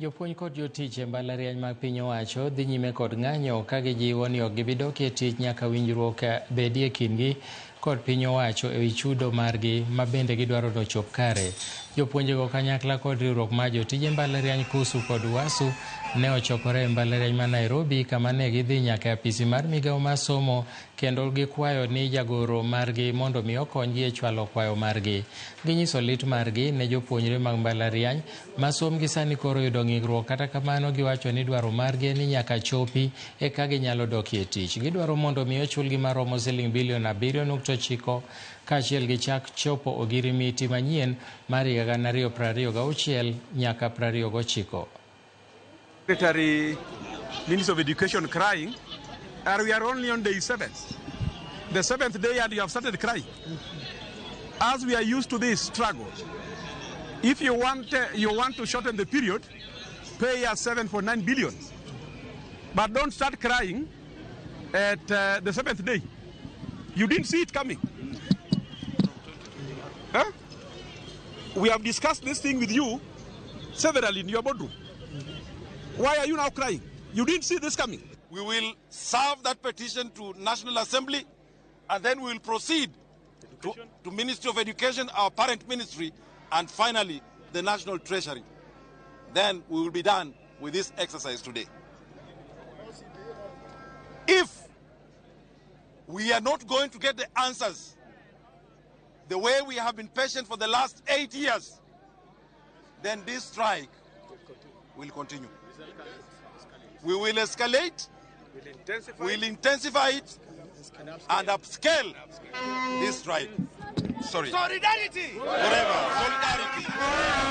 Jopuonj kod jotich e mbalariany mag piny owacho dhi nyime kod ng'anyo ka gijiwo ni ok gibidok e tich nyaka winjruok bedie kindgi kod piny owacho ewi chudo margi ma bende gidwaro ni ochop kare. Jopuonjgo kanyakla kod riwruok mar jotije mbalariany KUSU kod UASU ne ochokore e mbalariany ma Nairobi kama ne gidhi nyaka e apisi mar migao mar somo kendo gikwayo ni jagoro margi mondo mi okonygi e chwalo kwayo margi. Ginyiso lit margi ne jopuonjre mag mbalariany ma somgi sani koro yudo ng'ikruok, kata kamano giwacho ni dwaro margi ni nyaka chopi eka ginyalo dok e tich. Gidwaro mondo mi ochulgi maromo siling bilion 7.9 kaachiel gi chak chopo ogirimiti manyien mar higa 2026 nyaka 29. Secretary, Minister of Education crying, and we are only on day 7. The 7th day and you have started crying. As we are used to this struggle, if you want to shorten the period, pay us 7.9 billion. But don't start crying at the 7th day. You didn't see it coming. Huh? We have discussed this thing with you severally in your boardroom. Why are you now crying? You didn't see this coming. We will serve that petition to National Assembly, and then we will proceed to Ministry of Education, our parent ministry, and finally the National Treasury. Then we will be done with this exercise today. If we are not going to get the answers the way we have been patient for the last 8 years, then this strike will continue. We will escalate, we'll intensify it, and upscale this strike. Solidarity! Forever. Solidarity!